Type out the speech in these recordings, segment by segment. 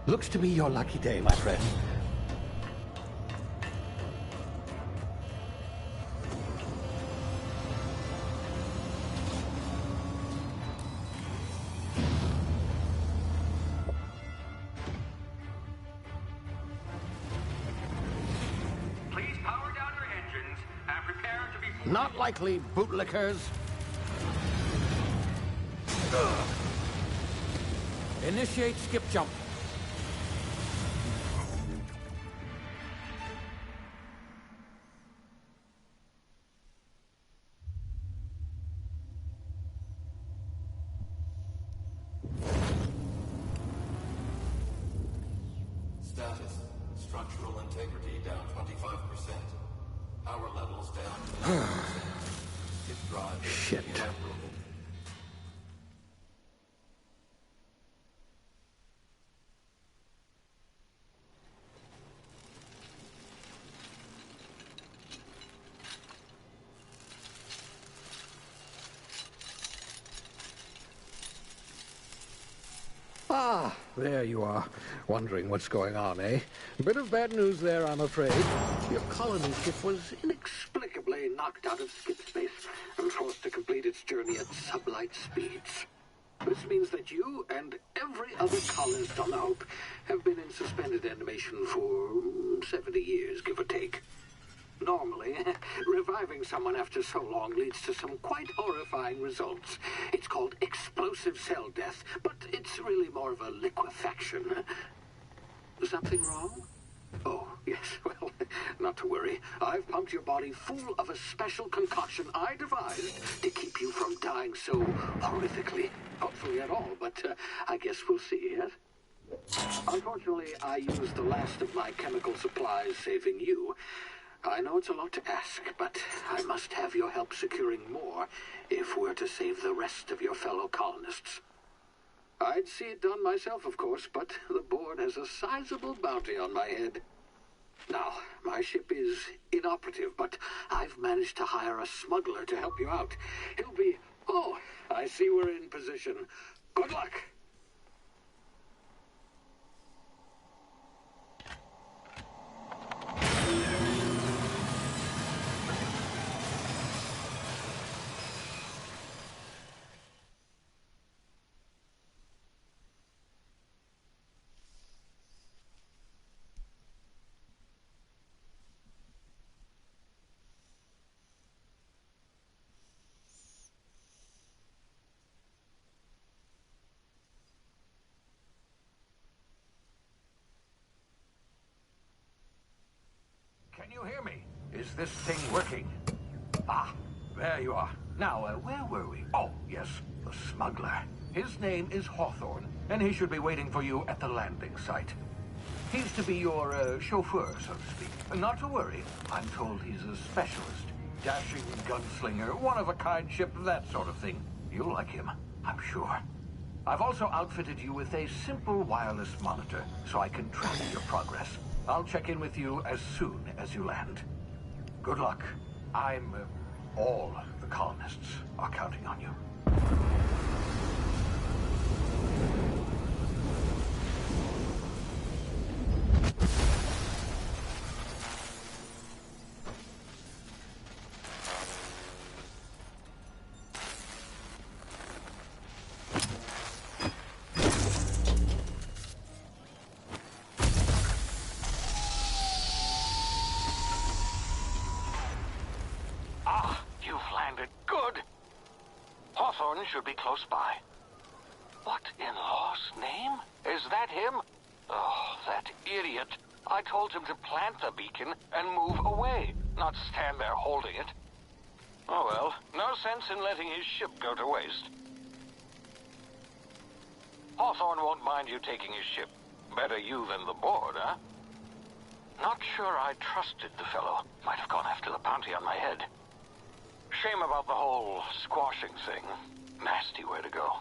Looks to be your lucky day, my friend. Please power down your engines and prepare to be... Not likely, bootlickers. Initiate skip jump. Status. Structural integrity down 25%. Power levels down 10%. Hit drive Shit. inoperable. Ah, there you are. Wondering what's going on, eh? Bit of bad news there, I'm afraid. Your colony ship was inexplicably knocked out of skip space and forced to complete its journey at sublight speeds. This means that you and every other colonist on the Hope have been in suspended animation for 70 years, give or take. Normally, reviving someone after so long leads to some quite horrifying results. It's called explosive cell death, but it's really more of a liquefaction. Something wrong? Oh, yes, well, not to worry. I've pumped your body full of a special concoction I devised to keep you from dying so horrifically. Hopefully at all, but I guess we'll see, yes? Unfortunately, I used the last of my chemical supplies saving you. I know it's a lot to ask, but I must have your help securing more if we're to save the rest of your fellow colonists. I'd see it done myself, of course, but the board has a sizable bounty on my head. Now, my ship is inoperative, but I've managed to hire a smuggler to help you out. He'll be... Oh, I see we're in position. Good luck! Can you hear me? Is this thing working? Ah, there you are. Now, where were we? Oh, yes, the smuggler. His name is Hawthorne, and he should be waiting for you at the landing site. He's to be your chauffeur, so to speak. Not to worry. I'm told he's a specialist. Dashing gunslinger, one-of-a-kind ship, that sort of thing. You'll like him, I'm sure. I've also outfitted you with a simple wireless monitor, so I can track your progress. I'll check in with you as soon as you land. Good luck. All the colonists are counting on you. Should be close by. What in law's name? Is that him? Oh, that idiot. I told him to plant the beacon and move away, not stand there holding it. Oh well, no sense in letting his ship go to waste. Hawthorne won't mind you taking his ship. Better you than the board, huh? Not sure I trusted the fellow. Might have gone after the bounty on my head. Shame about the whole squashing thing. Nasty way to go.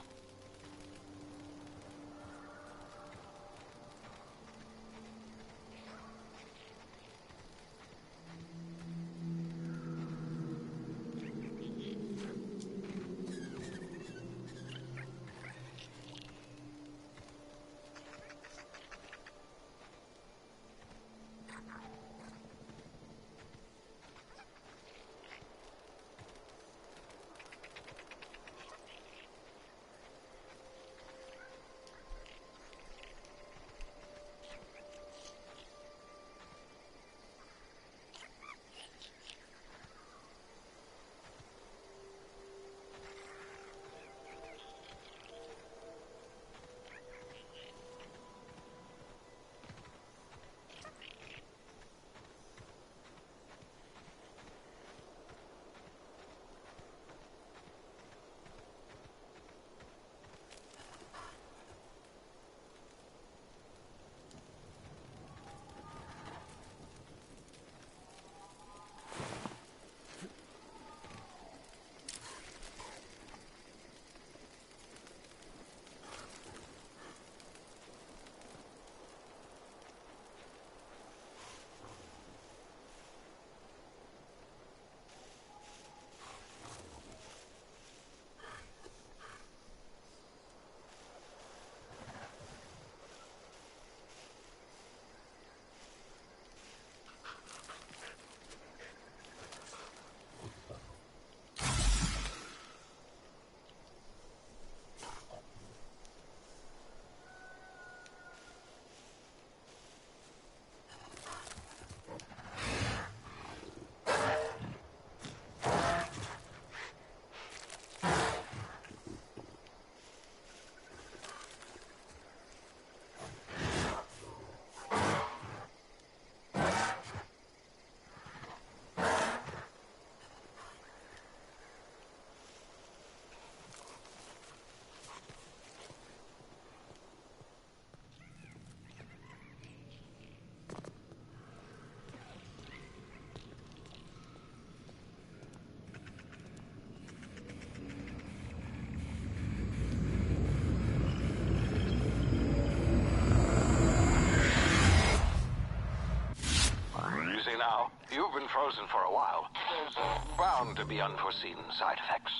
now. You've been frozen for a while. There's bound to be unforeseen side effects.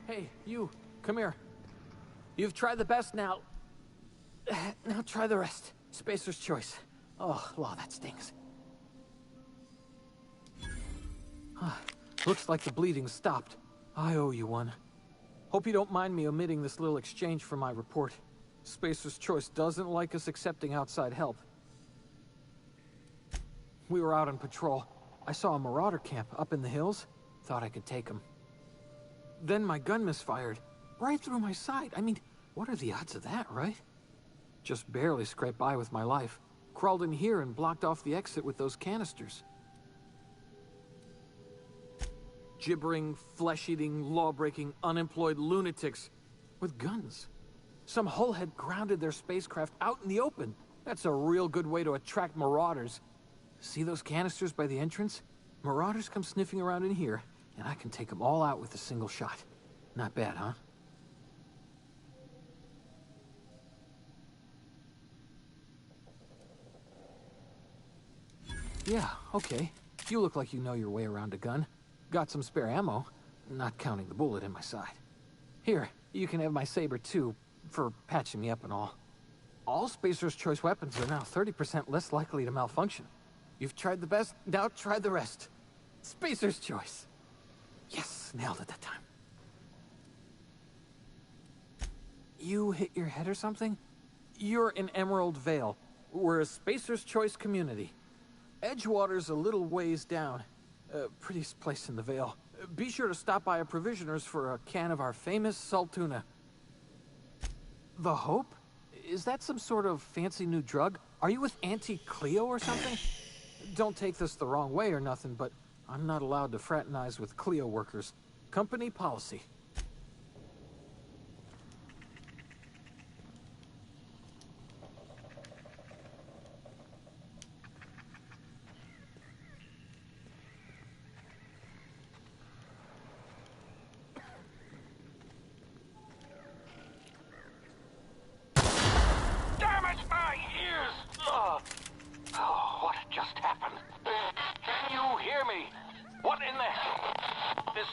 Hey, you, come here. You've tried the best now. Now try the rest. Spacer's choice. Oh, law, that stings. Looks like the bleeding stopped. I owe you one. Hope you don't mind me omitting this little exchange from my report. Spacer's choice doesn't like us accepting outside help. We were out on patrol. I saw a marauder camp up in the hills. Thought I could take him. Then my gun misfired, right through my side. I mean, what are the odds of that, right? Just barely scraped by with my life. Crawled in here and blocked off the exit with those canisters. Gibbering, flesh-eating, law-breaking, unemployed lunatics with guns. Some hullhead grounded their spacecraft out in the open. That's a real good way to attract marauders. See those canisters by the entrance? Marauders come sniffing around in here, and I can take them all out with a single shot. Not bad, huh? Yeah, okay. You look like you know your way around a gun. Got some spare ammo, not counting the bullet in my side. Here, you can have my saber too, for patching me up and all. All Spacer's Choice weapons are now 30% less likely to malfunction. You've tried the best, now try the rest. Spacer's Choice. Yes, nailed it that time. You hit your head or something? You're in Emerald Vale. We're a Spacer's Choice community. Edgewater's a little ways down. Prettiest place in the Vale. Be sure to stop by a provisioner's for a can of our famous salt tuna. The Hope? Is that some sort of fancy new drug? Are you with Auntie Cleo or something? Don't take this the wrong way or nothing, but I'm not allowed to fraternize with Cleo workers. Company policy. Damn it, my ears! Oh, what just happened? Can you hear me? What in the... This...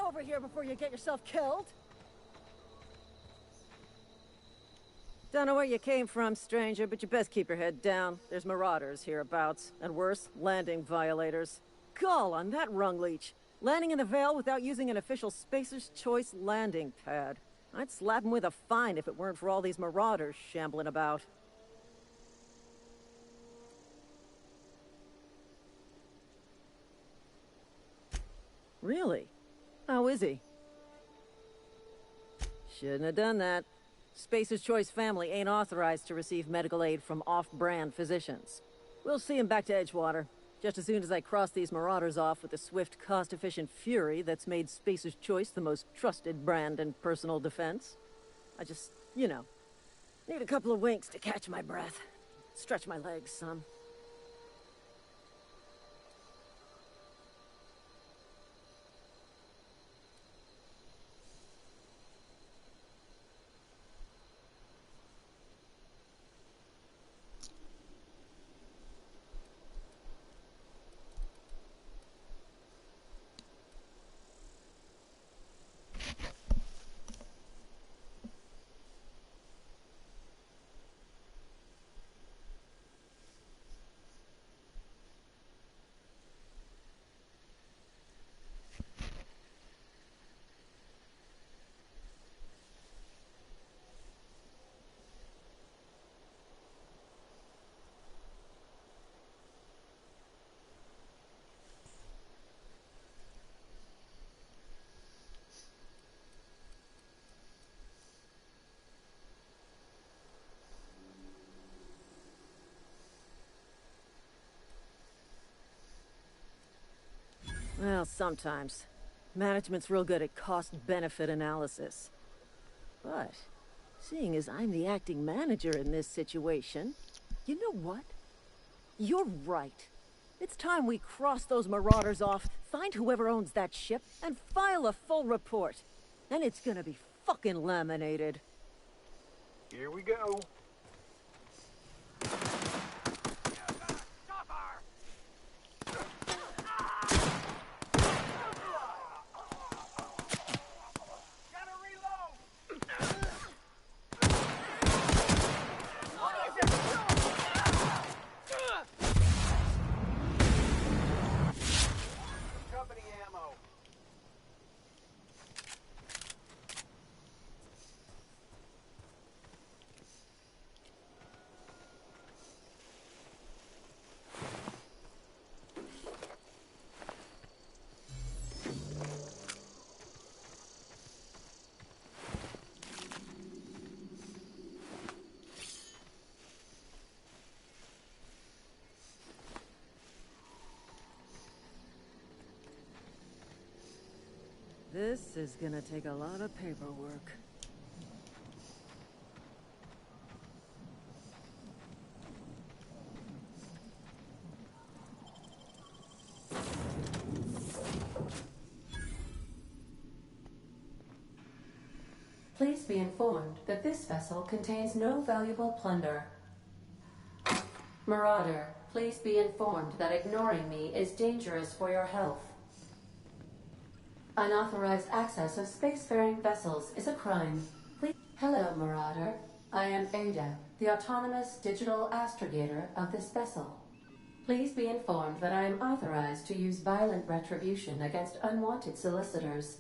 Over here before you get yourself killed. Don't know where you came from, stranger, but you best keep your head down. There's marauders hereabouts, and worse, landing violators. Gall on that rung leech. Landing in the Vale without using an official Spacer's Choice landing pad. I'd slap him with a fine if it weren't for all these marauders shambling about. Really? How is he? Shouldn't have done that. Spacer's Choice family ain't authorized to receive medical aid from off-brand physicians. We'll see him back to Edgewater, just as soon as I cross these marauders off with the swift, cost-efficient fury that's made Spacer's Choice the most trusted brand in personal defense. I just, you know, need a couple of winks to catch my breath. Stretch my legs some. Well, sometimes. Management's real good at cost-benefit analysis. But, seeing as I'm the acting manager in this situation, you know what? You're right. It's time we cross those marauders off, find whoever owns that ship, and file a full report. And it's gonna be fucking laminated. Here we go. This is gonna take a lot of paperwork. Please be informed that this vessel contains no valuable plunder. Marauder, please be informed that ignoring me is dangerous for your health. Unauthorized access of spacefaring vessels is a crime. Please. Hello, Marauder. I am Ada, the autonomous digital astrogator of this vessel. Please be informed that I am authorized to use violent retribution against unwanted solicitors.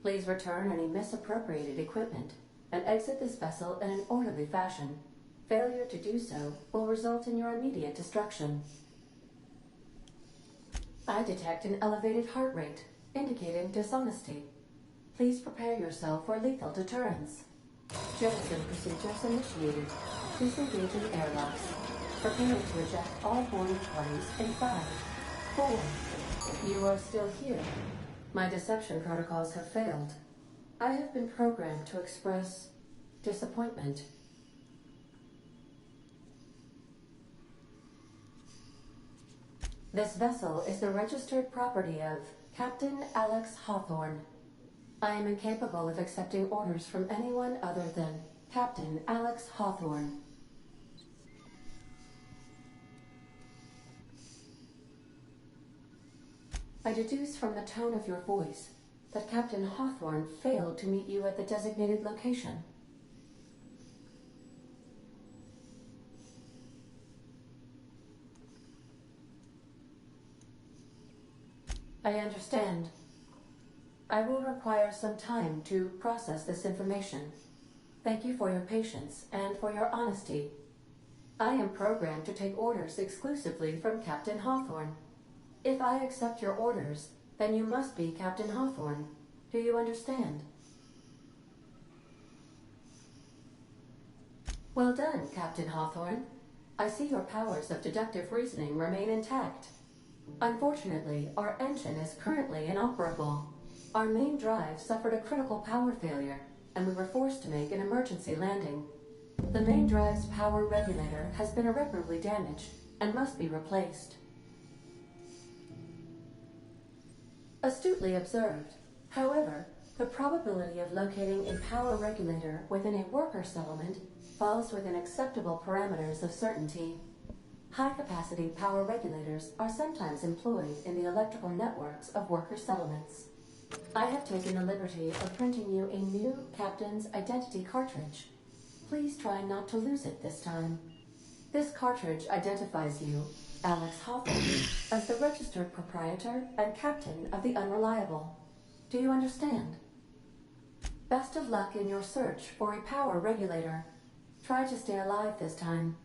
Please return any misappropriated equipment and exit this vessel in an orderly fashion. Failure to do so will result in your immediate destruction. I detect an elevated heart rate, indicating dishonesty. Please prepare yourself for lethal deterrence. Jettison procedures initiated. Disengage in airlocks. Prepare to eject all boarding parties in 5, 4. You are still here. My deception protocols have failed. I have been programmed to express disappointment. This vessel is the registered property of Captain Alex Hawthorne. I am incapable of accepting orders from anyone other than Captain Alex Hawthorne. I deduce from the tone of your voice that Captain Hawthorne failed to meet you at the designated location. I understand. I will require some time to process this information. Thank you for your patience and for your honesty. I am programmed to take orders exclusively from Captain Hawthorne. If I accept your orders, then you must be Captain Hawthorne. Do you understand? Well done, Captain Hawthorne. I see your powers of deductive reasoning remain intact. Unfortunately, our engine is currently inoperable. Our main drive suffered a critical power failure, and we were forced to make an emergency landing. The main drive's power regulator has been irreparably damaged and must be replaced. Astutely observed. However, the probability of locating a power regulator within a worker settlement falls within acceptable parameters of certainty. High-capacity power regulators are sometimes employed in the electrical networks of worker settlements. I have taken the liberty of printing you a new Captain's Identity cartridge. Please try not to lose it this time. This cartridge identifies you, Alex Hawthorne, as the registered proprietor and captain of the Unreliable. Do you understand? Best of luck in your search for a power regulator. Try to stay alive this time.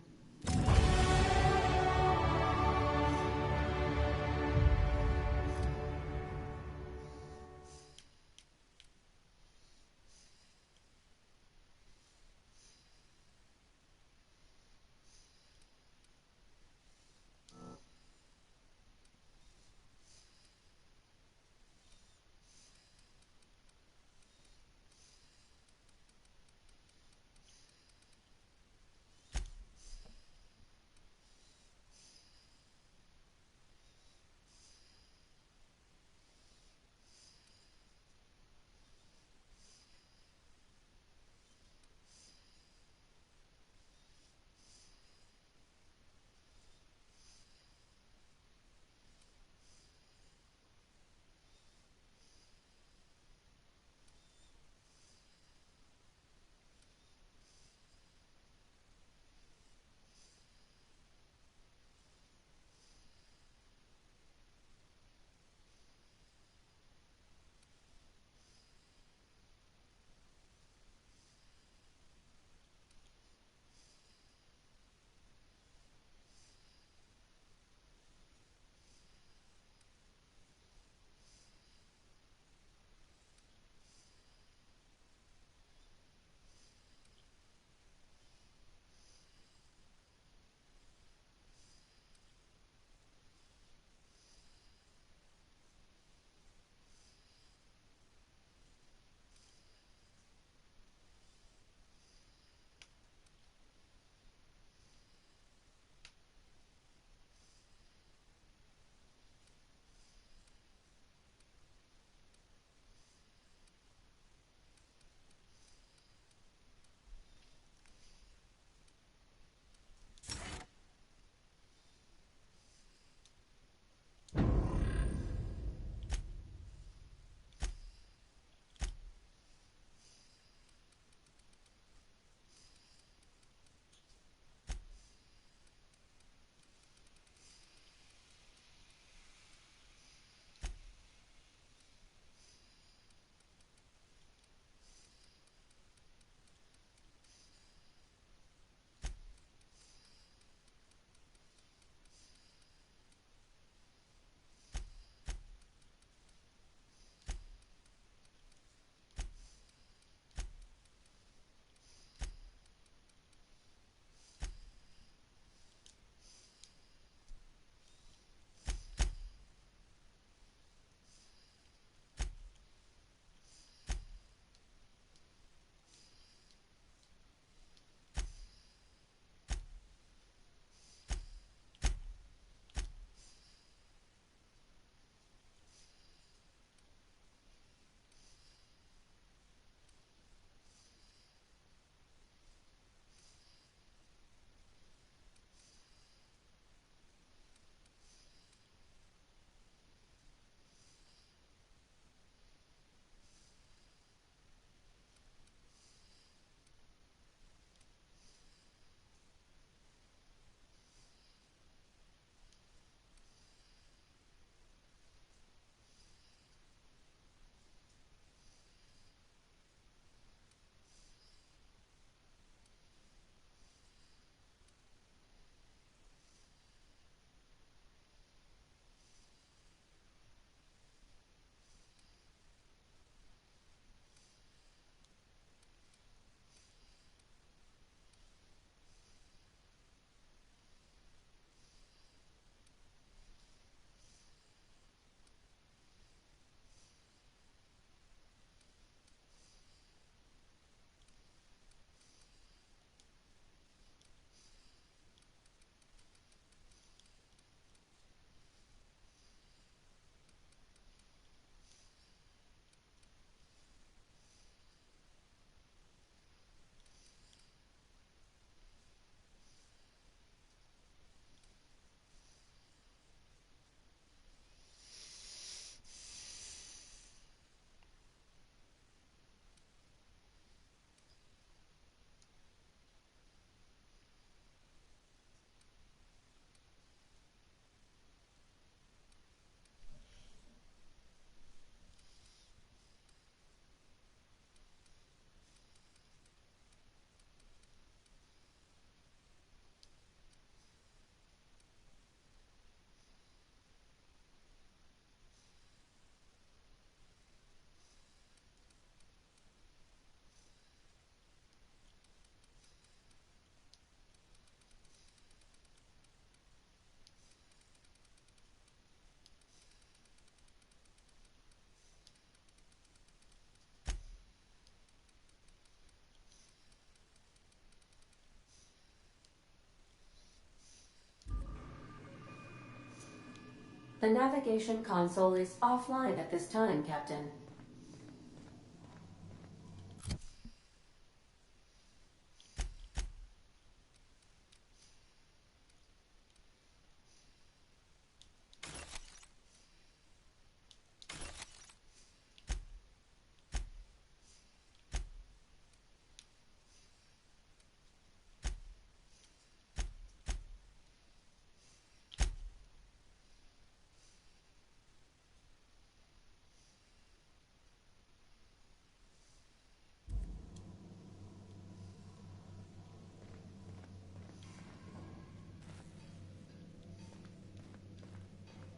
The navigation console is offline at this time, Captain.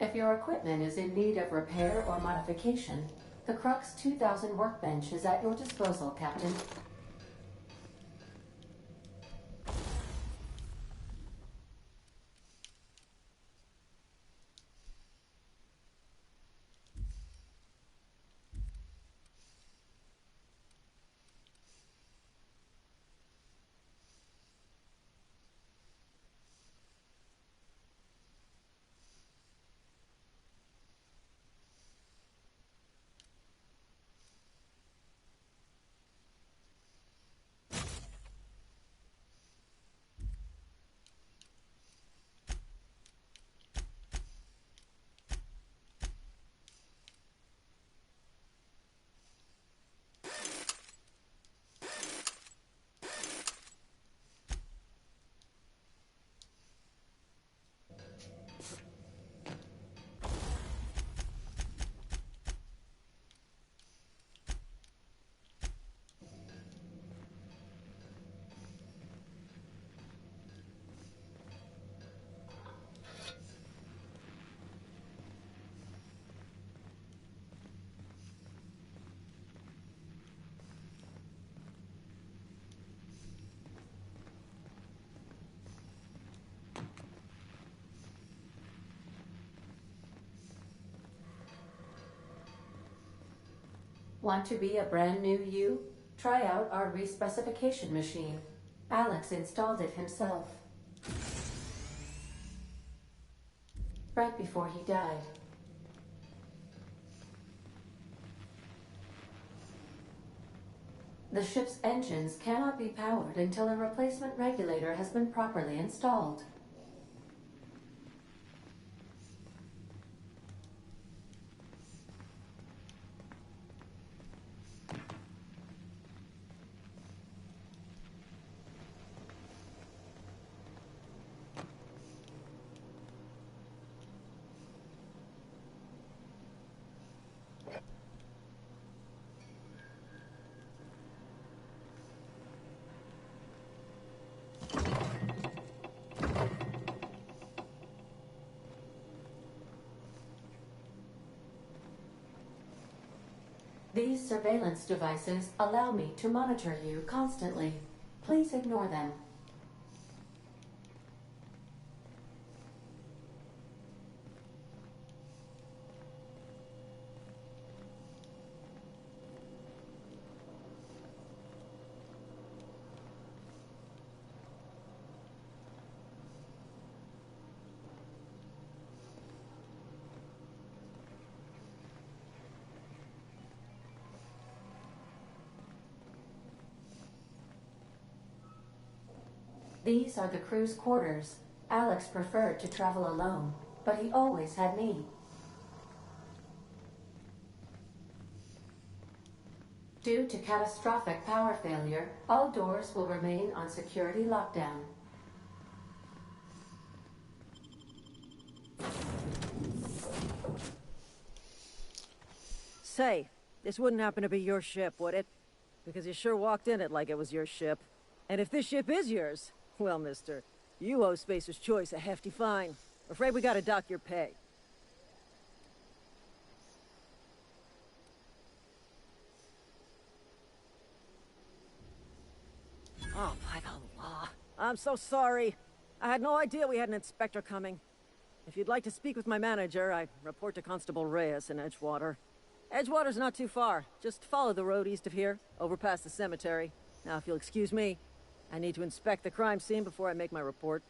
If your equipment is in need of repair or modification, the Crux 2000 workbench is at your disposal, Captain. Want to be a brand new you? Try out our respecification machine. Alex installed it himself. Right before he died. The ship's engines cannot be powered until a replacement regulator has been properly installed. These surveillance devices allow me to monitor you constantly. Please ignore them. These are the crew's quarters. Alex preferred to travel alone, but he always had me. Due to catastrophic power failure, all doors will remain on security lockdown. Say, this wouldn't happen to be your ship, would it? Because you sure walked in it like it was your ship. And if this ship is yours, well, mister, you owe Spacer's Choice a hefty fine. Afraid we gotta dock your pay. Oh, by the law. I'm so sorry. I had no idea we had an inspector coming. If you'd like to speak with my manager, I report to Constable Reyes in Edgewater. Edgewater's not too far. Just follow the road east of here, over past the cemetery. Now, if you'll excuse me, I need to inspect the crime scene before I make my report.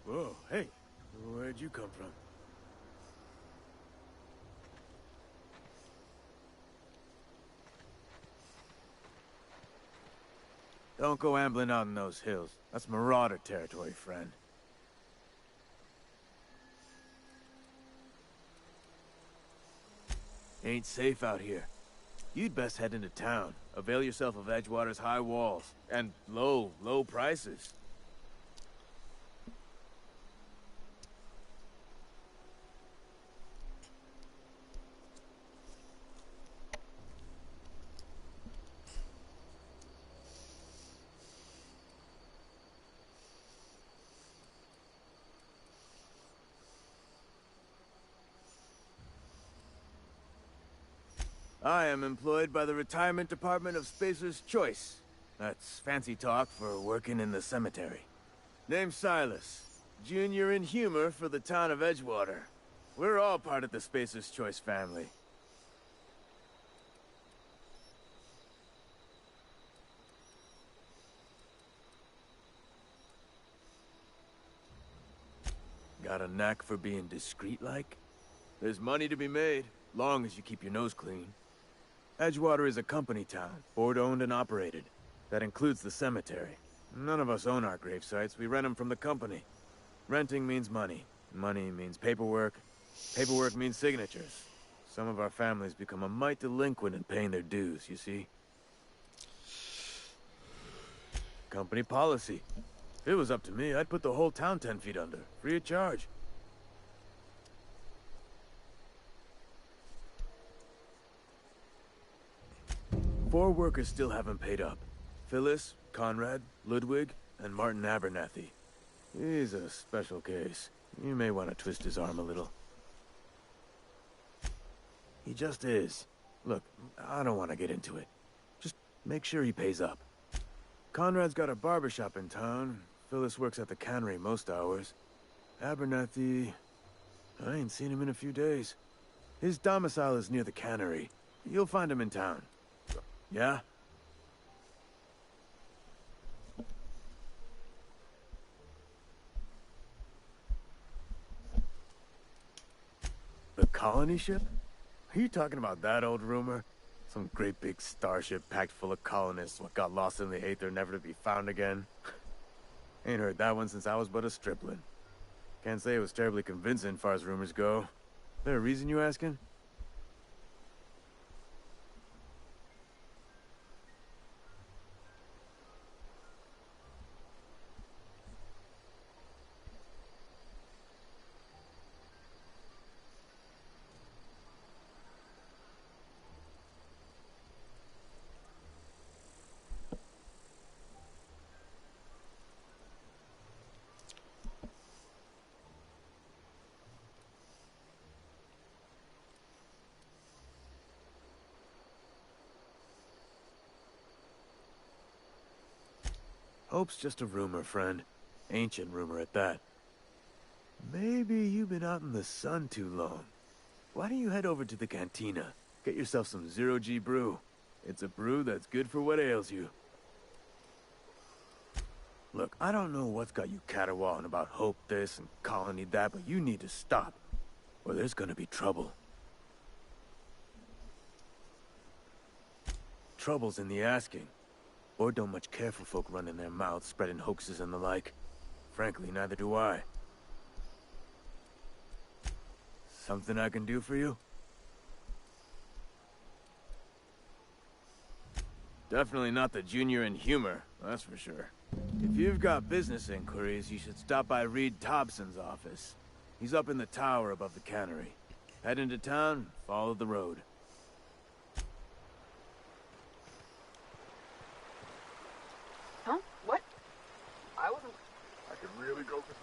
Whoa, hey, where'd you come from? Don't go ambling out in those hills. That's marauder territory, friend. Ain't safe out here. You'd best head into town. Avail yourself of Edgewater's high walls. And low prices. I am employed by the Retirement Department of Spacer's Choice. That's fancy talk for working in the cemetery. Name's Silas. Junior in humor for the town of Edgewater. We're all part of the Spacer's Choice family. Got a knack for being discreet-like? There's money to be made, long as you keep your nose clean. Edgewater is a company town, board-owned and operated. That includes the cemetery. None of us own our grave sites, we rent them from the company. Renting means money. Money means paperwork. Paperwork means signatures. Some of our families become a mite delinquent in paying their dues, you see? Company policy. If it was up to me, I'd put the whole town 10 feet under, free of charge. Four workers still haven't paid up. Phyllis, Conrad, Ludwig, and Martin Abernathy. He's a special case. You may want to twist his arm a little. He just is. Look, I don't want to get into it. Just make sure he pays up. Conrad's got a barbershop in town. Phyllis works at the cannery most hours. Abernathy... I ain't seen him in a few days. His domicile is near the cannery. You'll find him in town. Yeah? The colony ship? Are you talking about that old rumor? Some great big starship packed full of colonists what got lost in the aether never to be found again? Ain't heard that one since I was but a stripling. Can't say it was terribly convincing far as rumors go. There a reason you asking? Hope's just a rumor, friend. Ancient rumor at that. Maybe you've been out in the sun too long. Why don't you head over to the cantina? Get yourself some zero-G brew. It's a brew that's good for what ails you. Look, I don't know what's got you caterwauling about Hope this and Colony that, but you need to stop. Or there's gonna be trouble. Trouble's in the asking. Or don't much care for folk running their mouths, spreading hoaxes and the like. Frankly, neither do I. Something I can do for you? Definitely not the junior in humor, that's for sure. If you've got business inquiries, you should stop by Reed Thompson's office. He's up in the tower above the cannery. Head into town, follow the road. Huh? What? I wasn't... I could really go for some...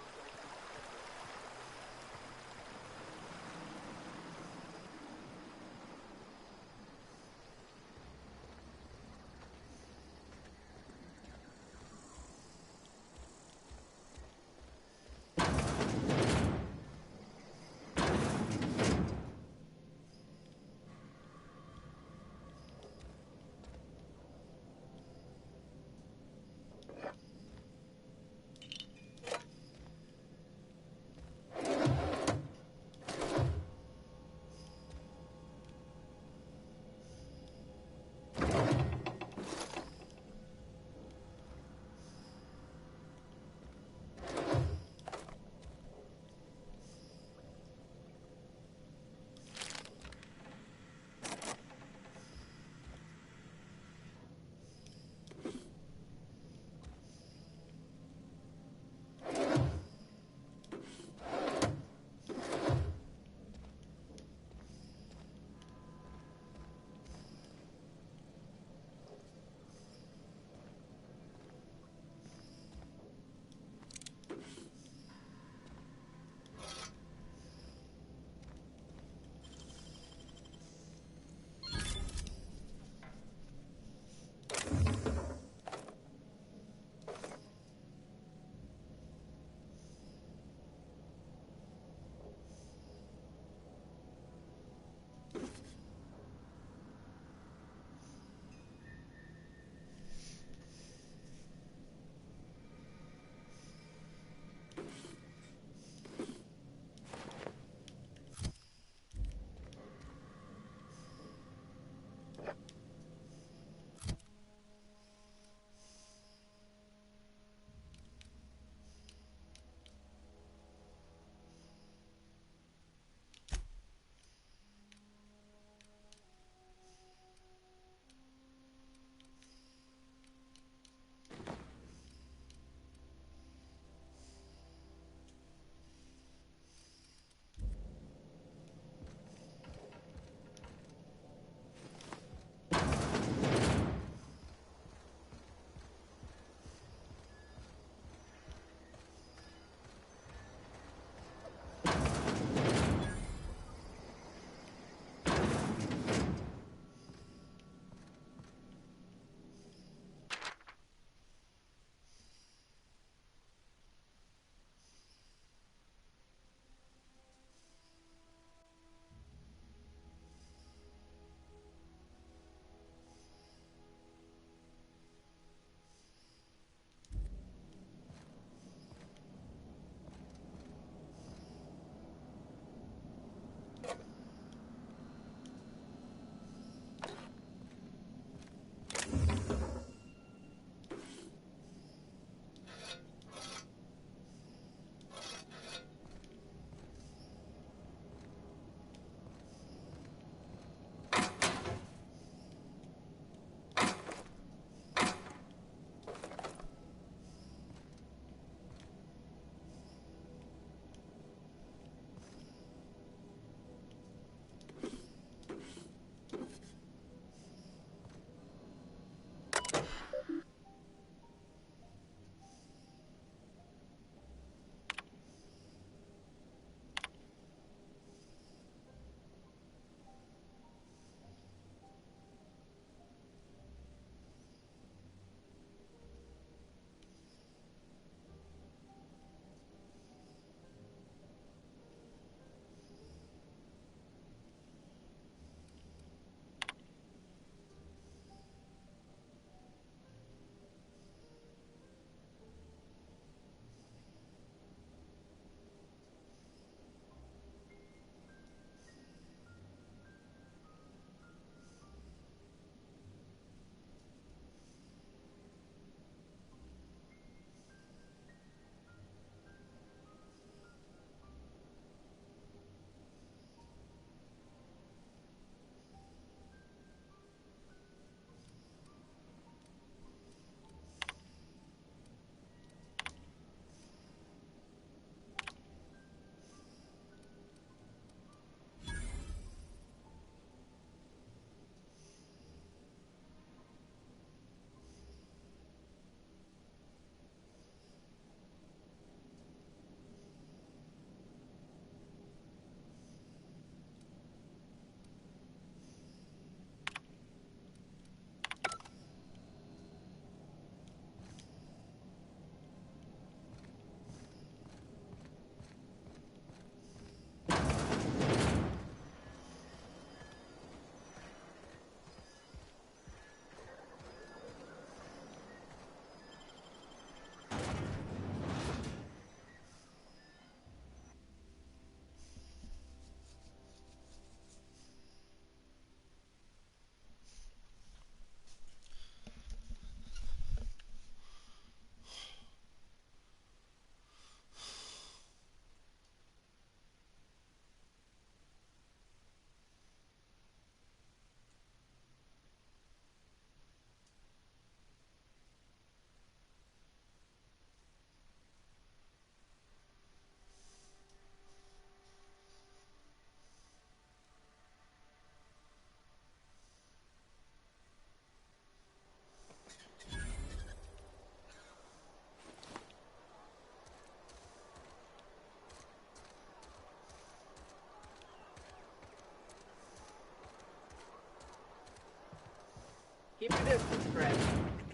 Keep your distance, friend.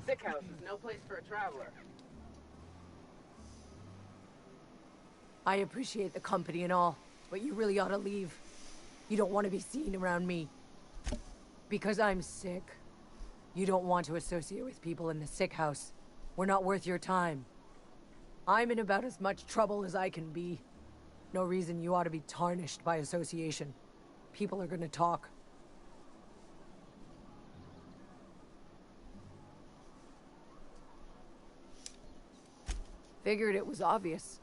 Sick house is no place for a traveler. I appreciate the company and all, but you really ought to leave. You don't want to be seen around me. Because I'm sick. You don't want to associate with people in the sick house. We're not worth your time. I'm in about as much trouble as I can be. No reason you ought to be tarnished by association. People are gonna talk. Figured it was obvious.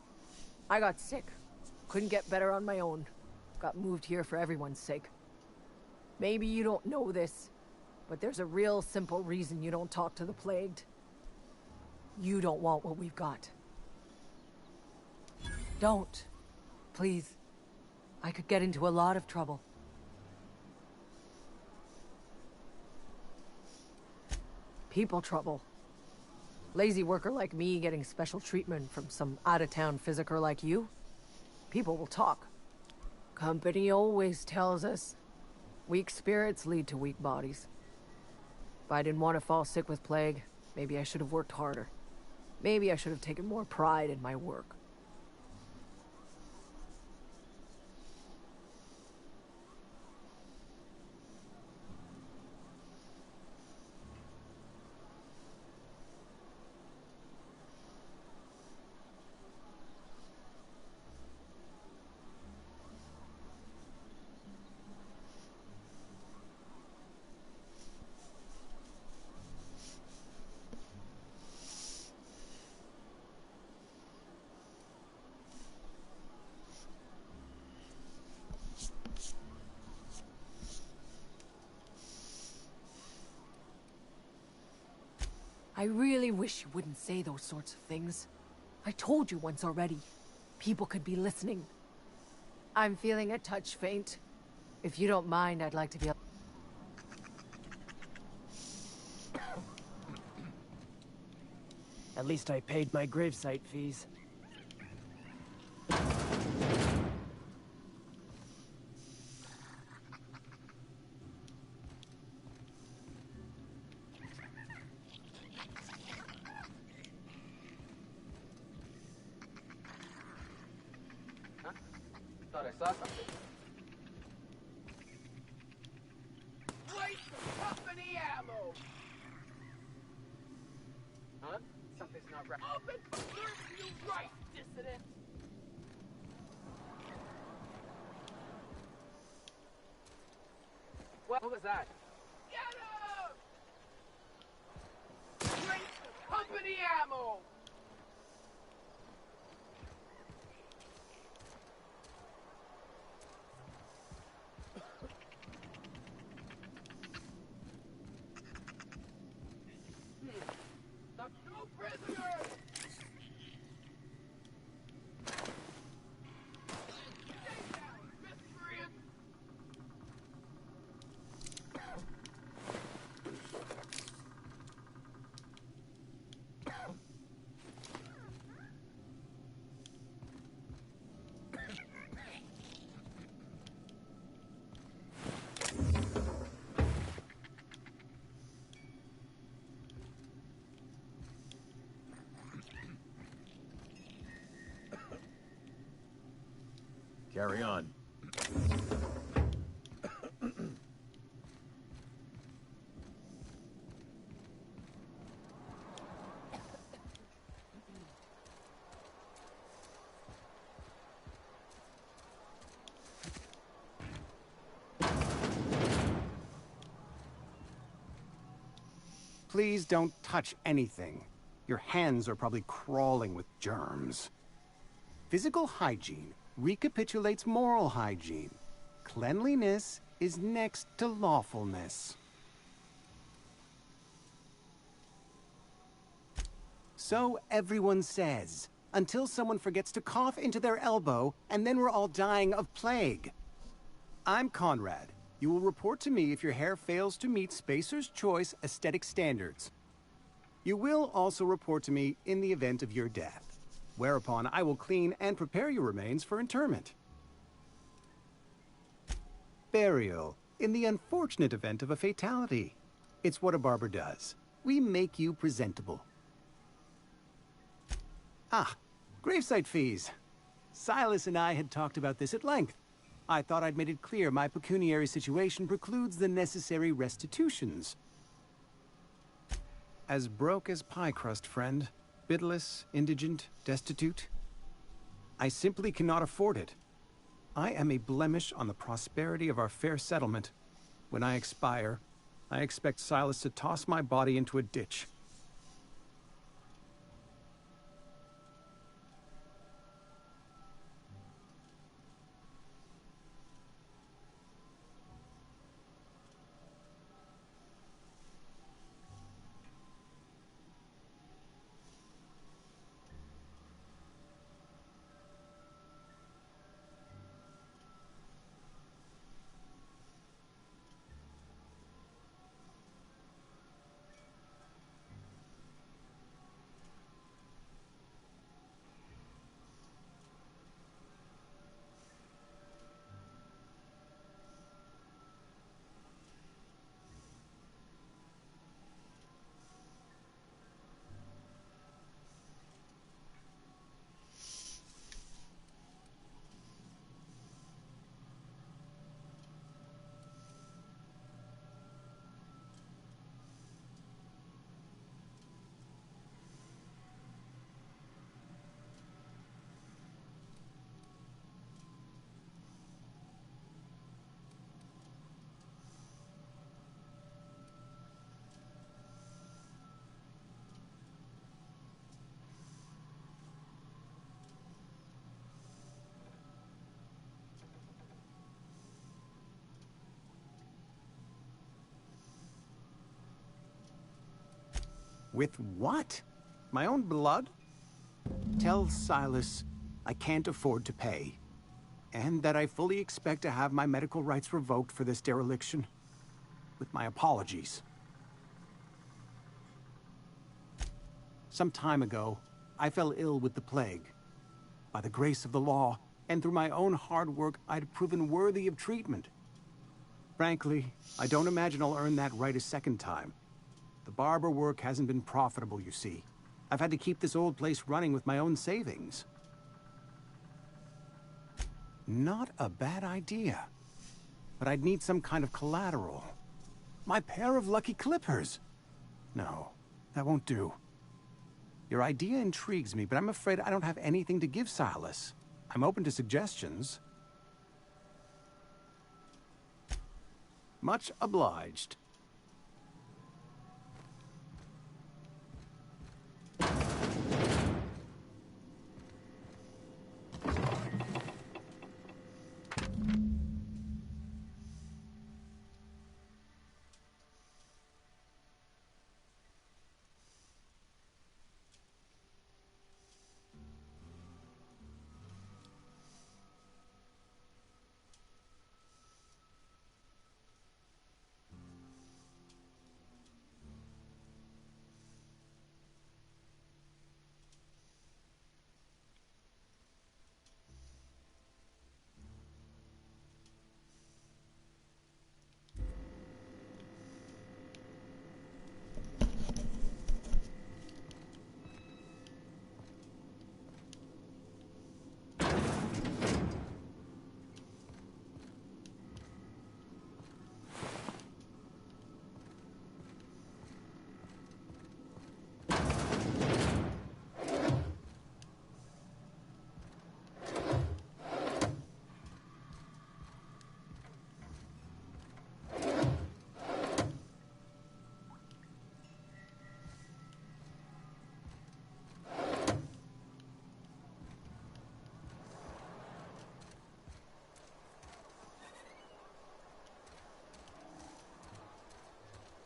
I got sick. Couldn't get better on my own. Got moved here for everyone's sake. Maybe you don't know this, but there's a real simple reason you don't talk to the plagued. You don't want what we've got. Don't. Please. I could get into a lot of trouble. People trouble. Lazy worker like me getting special treatment from some out-of-town physiker like you? People will talk. Company always tells us weak spirits lead to weak bodies. If I didn't want to fall sick with plague, maybe I should have worked harder. Maybe I should have taken more pride in my work. I really wish you wouldn't say those sorts of things. I told you once already. People could be listening. I'm feeling a touch faint. If you don't mind, I'd like to be... At least I paid my gravesite fees. Thought I saw something. Waste of company ammo! Huh? Something's not right. Open for serving you right, dissident! What was that? Get him! Waste of company ammo! No prisoners! Stay down, miscreant! Carry on. Please don't touch anything. Your hands are probably crawling with germs. Physical hygiene recapitulates moral hygiene. Cleanliness is next to lawfulness. So everyone says, until someone forgets to cough into their elbow, and then we're all dying of plague. I'm Conrad. You will report to me if your hair fails to meet Spacer's Choice aesthetic standards. You will also report to me in the event of your death, whereupon I will clean and prepare your remains for interment. Burial, in the unfortunate event of a fatality. It's what a barber does. We make you presentable. Ah, gravesite fees. Silas and I had talked about this at length. I thought I'd made it clear my pecuniary situation precludes the necessary restitutions. As broke as pie crust, friend. Bidless, indigent, destitute. I simply cannot afford it. I am a blemish on the prosperity of our fair settlement. When I expire, I expect Silas to toss my body into a ditch. With what? My own blood? Tell Silas I can't afford to pay, and that I fully expect to have my medical rights revoked for this dereliction. With my apologies. Some time ago, I fell ill with the plague. By the grace of the law, and through my own hard work, I'd proven worthy of treatment. Frankly, I don't imagine I'll earn that right a second time. The barber work hasn't been profitable, you see. I've had to keep this old place running with my own savings. Not a bad idea. But I'd need some kind of collateral. My pair of lucky clippers. No, that won't do. Your idea intrigues me, but I'm afraid I don't have anything to give Silas. I'm open to suggestions. Much obliged.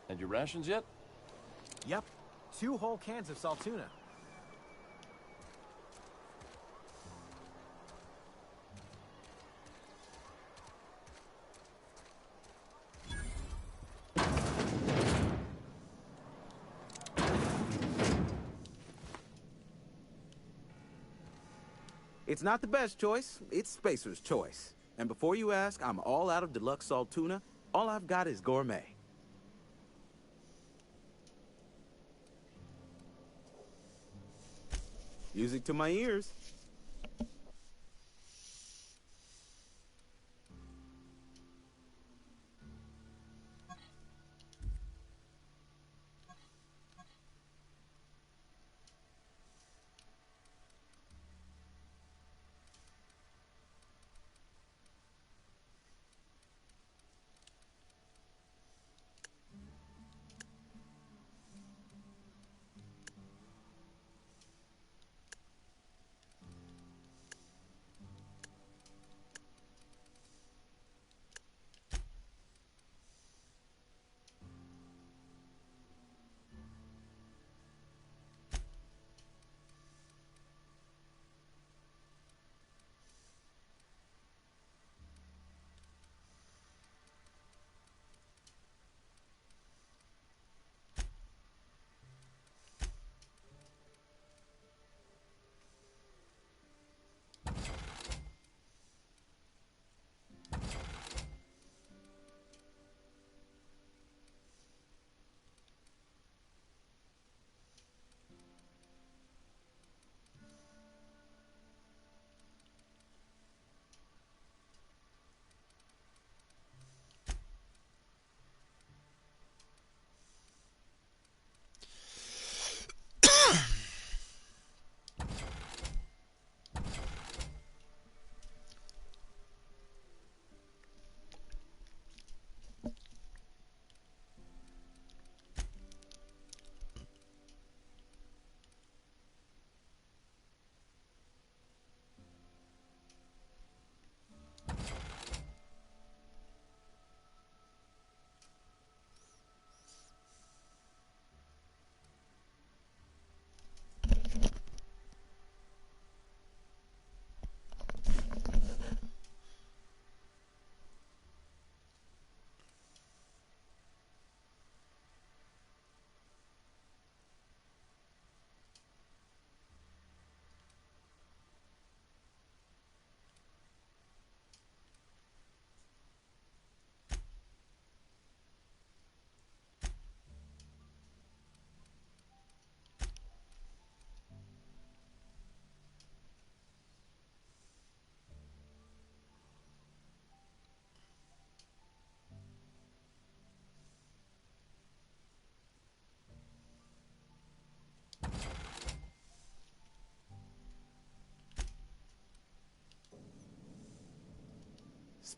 Had your rations yet? Yep. 2 whole cans of salt tuna. It's not the best choice, it's Spacer's choice. And before you ask, I'm all out of deluxe salt tuna. All I've got is gourmet. Music to my ears.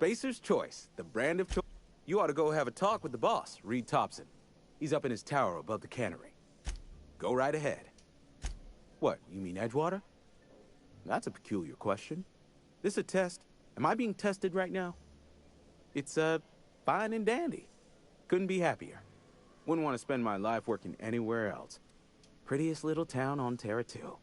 Spacer's Choice, the brand of choice. You ought to go have a talk with the boss, Reed Thompson. He's up in his tower above the cannery. Go right ahead. What, you mean Edgewater? That's a peculiar question. This a test? Am I being tested right now? It's, fine and dandy. Couldn't be happier. Wouldn't want to spend my life working anywhere else. Prettiest little town on Terra 2.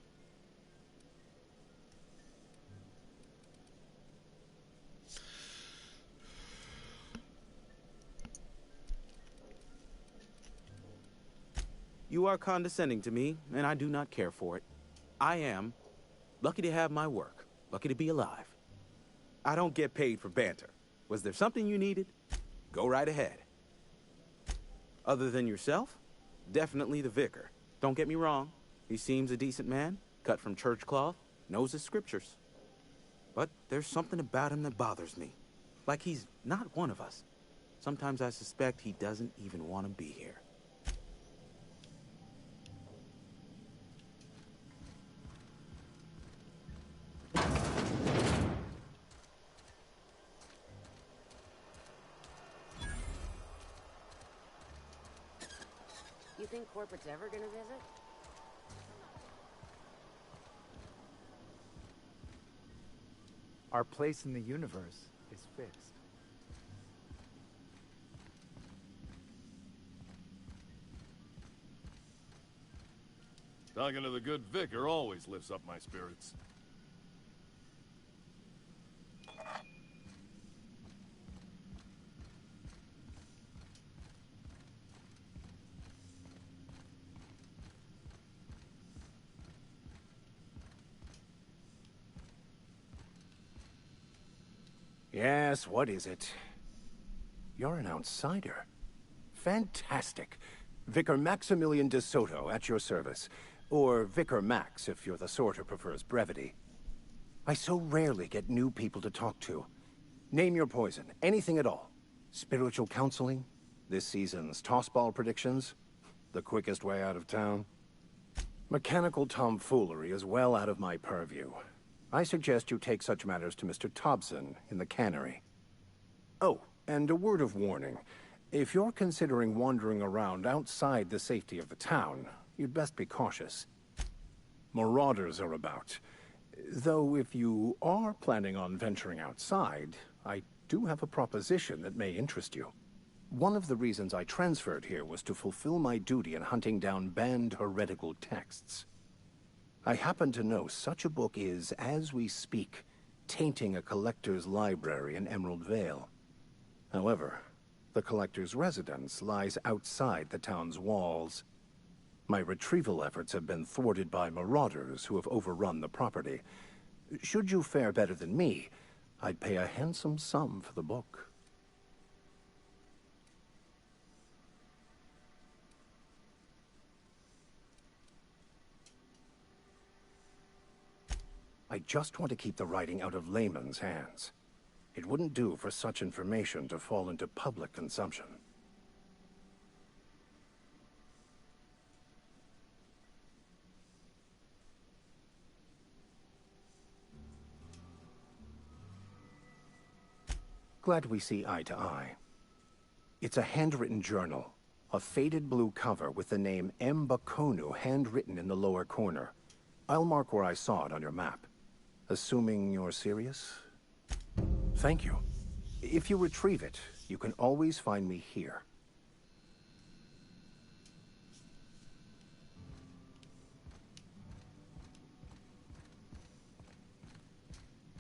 You are condescending to me, and I do not care for it. I am lucky to have my work, lucky to be alive. I don't get paid for banter. Was there something you needed? Go right ahead. Other than yourself? Definitely the vicar. Don't get me wrong. He seems a decent man, cut from church cloth, knows his scriptures. But there's something about him that bothers me. Like he's not one of us. Sometimes I suspect he doesn't even want to be here. You think corporate's ever gonna visit? Our place in the universe is fixed. Talking to the good vicar always lifts up my spirits. Yes, what is it? You're an outsider. Fantastic. Vicar Maximilian de Soto, at your service. Or Vicar Max, if you're the sort who prefers brevity. I so rarely get new people to talk to. Name your poison, anything at all. Spiritual counseling? This season's tossball predictions? The quickest way out of town? Mechanical tomfoolery is well out of my purview. I suggest you take such matters to Mr. Thompson in the cannery. Oh, and a word of warning. If you're considering wandering around outside the safety of the town, you'd best be cautious. Marauders are about. Though if you are planning on venturing outside, I do have a proposition that may interest you. One of the reasons I transferred here was to fulfill my duty in hunting down banned heretical texts. I happen to know such a book is, as we speak, tainting a collector's library in Emerald Vale. However, the collector's residence lies outside the town's walls. My retrieval efforts have been thwarted by marauders who have overrun the property. Should you fare better than me, I'd pay a handsome sum for the book. I just want to keep the writing out of layman's hands. It wouldn't do for such information to fall into public consumption. Glad we see eye to eye. It's a handwritten journal, a faded blue cover with the name M. Bakonu handwritten in the lower corner. I'll mark where I saw it on your map. Assuming you're serious? Thank you. If you retrieve it, you can always find me here.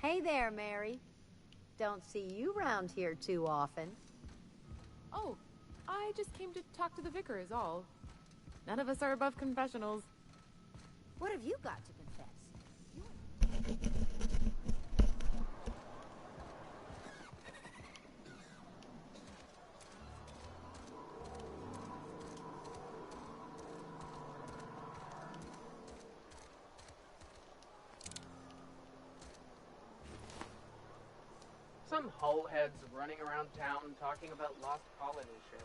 Hey there, Mary. Don't see you round here too often. Oh, I just came to talk to the vicar is all. None of us are above confessionals. What have you got to confess? Some hull heads running around town talking about lost colony ships.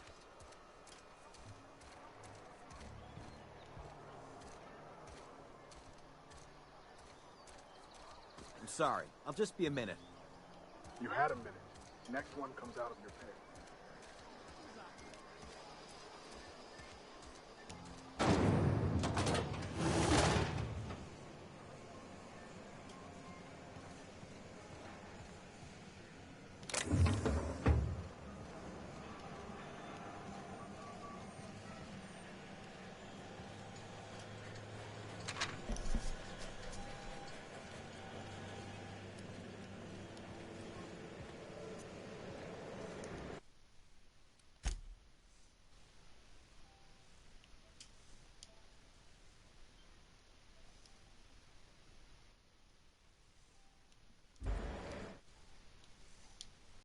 I'm sorry. I'll just be a minute. You had a minute. Next one comes out of your pay.